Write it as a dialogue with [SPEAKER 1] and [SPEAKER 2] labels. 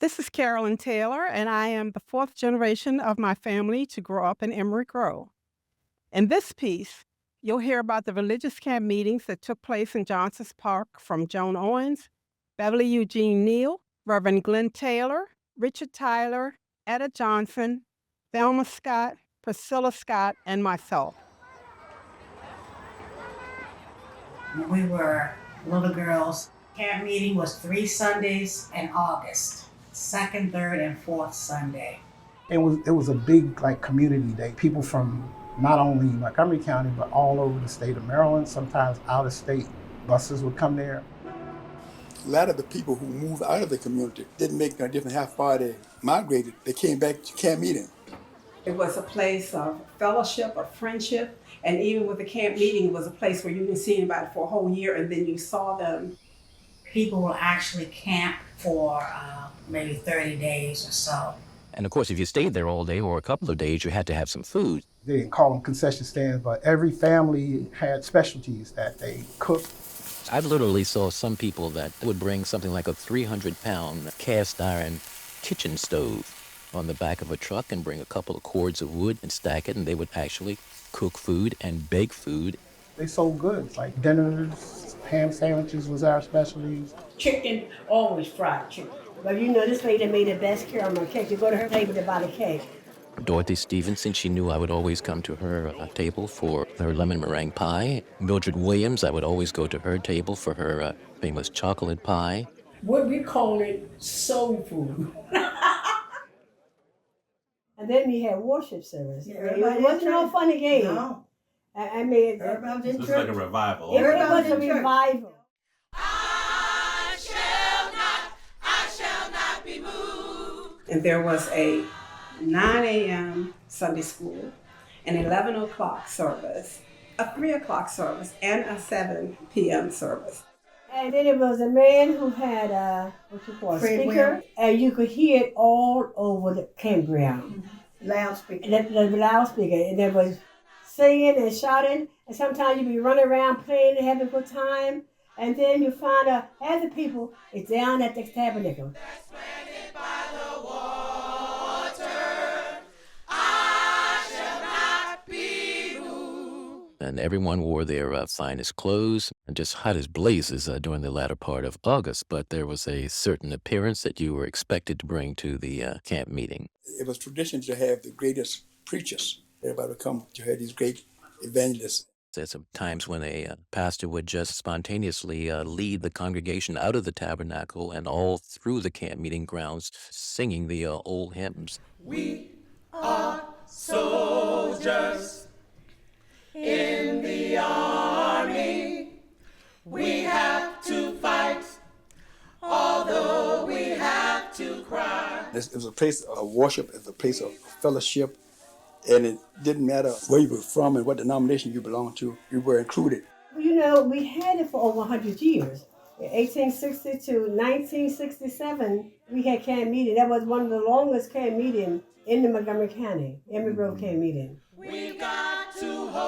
[SPEAKER 1] This is Carolyn Taylor, and I am the fourth generation of my family to grow up in Emery Grove. In this piece, you'll hear about the religious camp meetings that took place in Johnson's Park from Joan Owens, Beverly Eugene Neal, Reverend Glenn Taylor, Richard Tyler, Etta Johnson, Thelma Scott, Priscilla Scott, and myself.
[SPEAKER 2] When we were little girls, camp meeting was 3 Sundays in August, second, third, and fourth Sunday.
[SPEAKER 3] It was a big community day. People from not only Montgomery County, but all over the state of Maryland, sometimes out of state buses would come there.
[SPEAKER 4] A lot of the people who moved out of the community didn't make no difference how far they migrated. They came back to camp meeting.
[SPEAKER 1] It was a place of fellowship, of friendship, and even with the camp meeting, it was a place where you didn't see anybody for a whole year and then you saw them.
[SPEAKER 2] People will actually camp for maybe 30 days or so.
[SPEAKER 5] And of course, if you stayed there all day or a couple of days, you had to have some food.
[SPEAKER 3] They didn't call them concession stands, but every family had specialties that they cooked.
[SPEAKER 5] I literally saw some people that would bring something like a 300-pound cast iron kitchen stove on the back of a truck and bring a couple of cords of wood and stack it, and they would actually cook food and bake food.
[SPEAKER 3] They sold goods like dinners, ham sandwiches was our specialties.
[SPEAKER 6] Chicken, always fried chicken. But this lady made the best caramel cake. You go to her table to buy the cake.
[SPEAKER 5] Dorothy Stevenson, she knew I would always come to her table for her lemon meringue pie. Mildred Williams, I would always go to her table for her famous chocolate pie.
[SPEAKER 6] What we call it, soul food. And then we had worship service.
[SPEAKER 2] Yeah,
[SPEAKER 6] it wasn't no funny game.
[SPEAKER 2] No.
[SPEAKER 6] I mean,
[SPEAKER 2] Everybody in
[SPEAKER 7] It's
[SPEAKER 2] church.
[SPEAKER 7] like a revival.
[SPEAKER 6] it was a revival.
[SPEAKER 1] And there was a 9 a.m. Sunday school, an 11 o'clock service, a 3 o'clock service, and a 7 p.m. service.
[SPEAKER 6] And then it was a man who had a speaker, and you could hear it all over the campground.
[SPEAKER 2] Loudspeaker.
[SPEAKER 6] The loudspeaker, and there was singing and shouting, and sometimes you'd be running around playing and having a good time, and then you find out half the people is down at the tabernacle.
[SPEAKER 5] And everyone wore their finest clothes and just hot as blazes during the latter part of August. But there was a certain appearance that you were expected to bring to the camp meeting.
[SPEAKER 4] It was tradition to have the greatest preachers. Everybody would come to have these great evangelists.
[SPEAKER 5] There's some times when a pastor would just spontaneously lead the congregation out of the tabernacle and all through the camp meeting grounds singing the old hymns.
[SPEAKER 8] We are soldiers in the army. We have to fight, although we have to cry.
[SPEAKER 4] It was a place of worship, it was a place of fellowship, and it didn't matter where you were from and what denomination you belonged to, you were included.
[SPEAKER 6] We had it for over 100 years. In 1860 to 1967, we had camp meeting. That was one of the longest camp meetings in the Montgomery County, Emery Grove camp meeting.
[SPEAKER 8] We've got to hold